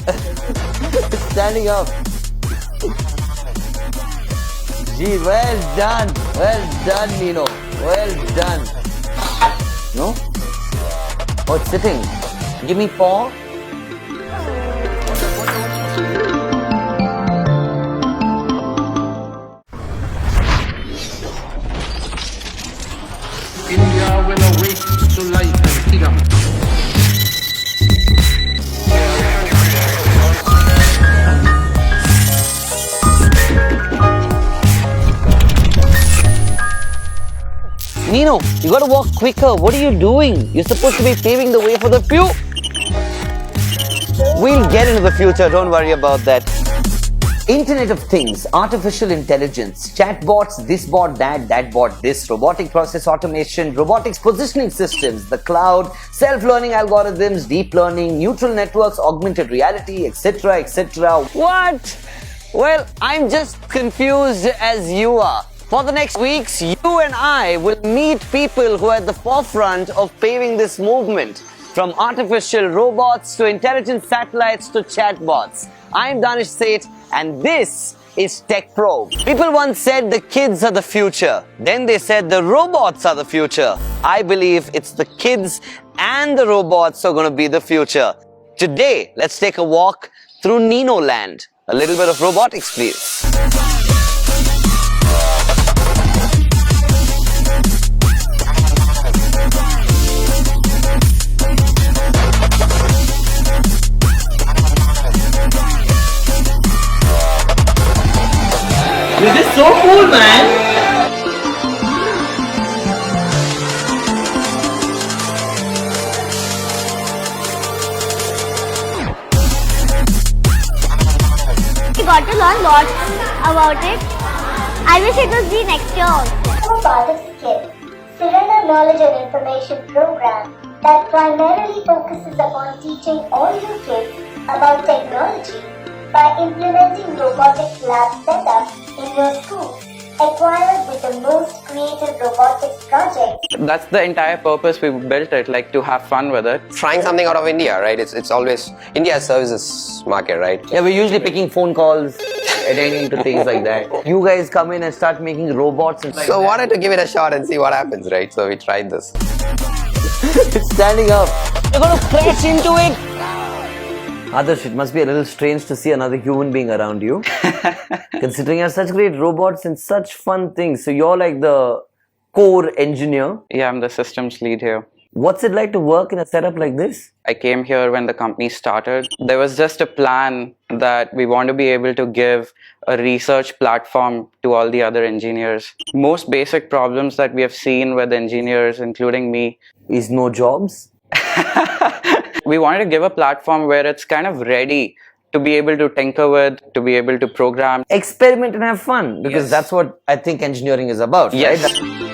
It's standing up. Gee, well done. Well done, Nino. Well done. No? Oh, it's sitting. Give me paw. India will awake to life and freedom. Nino, you gotta walk quicker. What are you doing? You're supposed to be paving the way for the few. We'll get into the future, don't worry about that. Internet of Things, artificial intelligence, chatbots, this bot that bot this, robotic process automation, robotics positioning systems, the cloud, self-learning algorithms, deep learning, neural networks, augmented reality, etc., etc. What? Well, I'm just confused as you are. For the next weeks, you and I will meet people who are at the forefront of paving this movement. From artificial robots to intelligent satellites to chatbots. I'm Danish Seth and this is Tech Probe. People once said the kids are the future. Then they said the robots are the future. I believe it's the kids and the robots who are going to be the future. Today, let's take a walk through Nino land. A little bit of robotics, please. This is so cool, man! We got to learn lots about it. I wish it was the next year also. Part of SKIP, Surrender Knowledge and Information program that primarily focuses upon teaching all your kids about technology by implementing robotics lab setup in your schools, acquired with the most creative robotics projects. That's the entire purpose we built it, like to have fun with it. Trying something out of India, right? It's always India's services market, right? Yeah, we're usually picking phone calls, attending to things like that. You guys come in and start making robots and So wanted to give it a shot and see what happens, right? So we tried this. It's standing up. You're gonna crash into it. Adarsh, it must be a little strange to see another human being around you. Considering you have such great robots and such fun things. So you're like the core engineer. Yeah, I'm the systems lead here. What's it like to work in a setup like this? I came here when the company started. There was just a plan that we want to be able to give a research platform to all the other engineers. Most basic problems that we have seen with engineers, including me, Is no jobs? we wanted to give a platform where it's kind of ready to be able to tinker with, to be able to program. Experiment and have fun, because Yes. that's what I think engineering is about, Yes. right?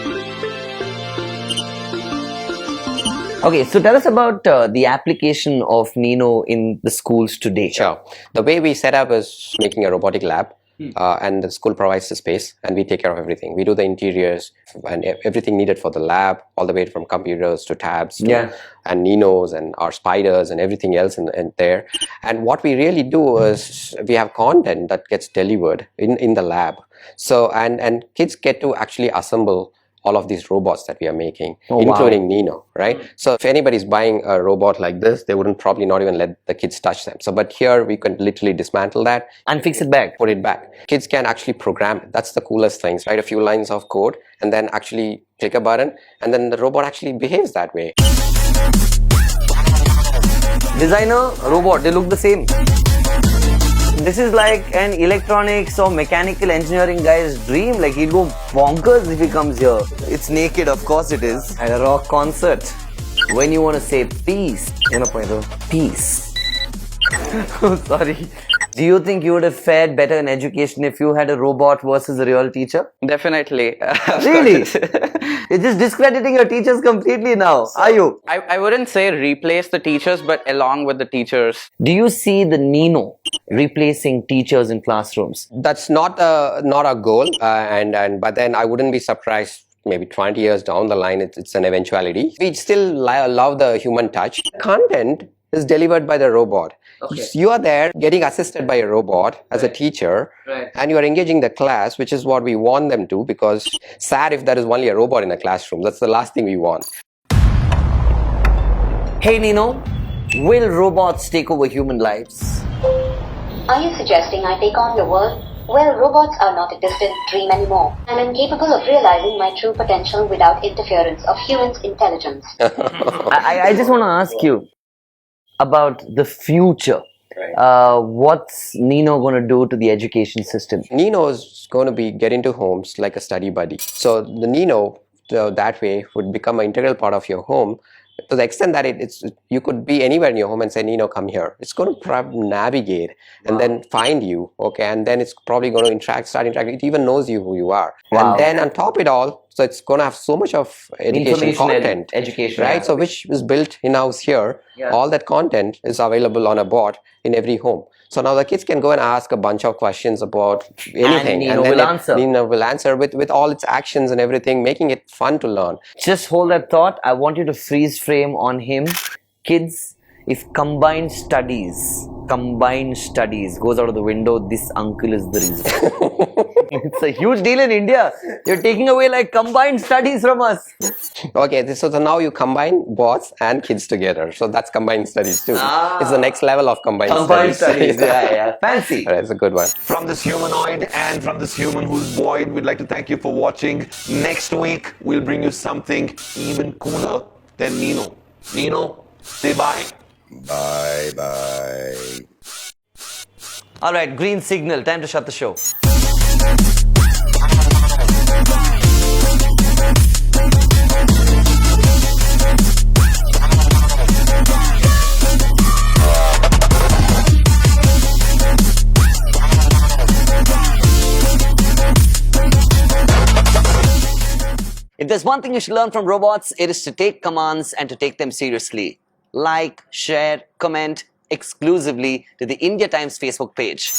Okay, so tell us about the application of Nino in the schools today. Sure. The way we set up is making a robotic lab, and the school provides the space, and we take care of everything. We do the interiors and everything needed for the lab, all the way from computers to tabs, and Ninos and our spiders and everything else in there. And what we really do is we have content that gets delivered in the lab. So and kids get to actually assemble all of these robots that we are making, including Nino, right? So if anybody's buying a robot like this, they wouldn't probably not even let the kids touch them. So, but here we can literally dismantle that And fix it back. put it back. Kids can actually program it. That's the coolest things, right? A few lines of code and then actually click a button and then the robot actually behaves that way. Designer, robot, they look the same. This is like an electronics or mechanical engineering guy's dream. Like, he'd go bonkers if he comes here. It's naked, of course it is. At a rock concert. When you want to say peace, peace. Oh, sorry. Do you think you would have fared better in education if you had a robot versus a real teacher? Definitely. Really? You're just discrediting your teachers completely now, are you? I wouldn't say replace the teachers, but along with the teachers. Do you see the Nino replacing teachers in classrooms? That's not a goal, but then I wouldn't be surprised. Maybe 20 years down the line, it's an eventuality. We still love the human touch. Content is delivered by the robot. Okay. You are there getting assisted by a robot as a Right. teacher, Right. and you are engaging the class, which is what we want them to, because sad if there is only a robot in the classroom. That's the last thing we want. Hey Nino, will robots take over human lives? Are you suggesting I take on your world? Well, robots are not a distant dream anymore. I'm incapable of realizing my true potential without interference of humans' intelligence. I just want to ask you about the future. What's Nino going to do to the education system? Nino is going to be get into homes like a study buddy. So the Nino that way would become an integral part of your home, to the extent that you could be anywhere in your home and say, Nino, come here. It's going to navigate and then find you, okay, and then it's probably going to start interacting. It even knows you who you are. Wow. And then on top of it all, so it's going to have so much of education Information content, education, right? yeah. So which is built in-house here. Yeah. All that content is available on a bot in every home. So now the kids can go and ask a bunch of questions about anything, Nino then will answer. Nino will answer with all its actions and everything, making it fun to learn. Just hold that thought. I want you to freeze frame on him. Kids, if combined studies goes out of the window, this uncle is the reason. It's a huge deal in India. You're taking away like combined studies from us. Okay, so now you combine bots and kids together. So that's combined studies too. It's the next level of combined studies. Yeah. Fancy. That's a good one. From this humanoid and from this human who's void, we'd like to thank you for watching. Next week, we'll bring you something even cooler than Nino. Nino, say bye. Bye. All right, green signal. Time to shut the show. If there's one thing you should learn from robots, it is to take commands and to take them seriously. Like, share, comment exclusively to the Indiatimes Facebook page.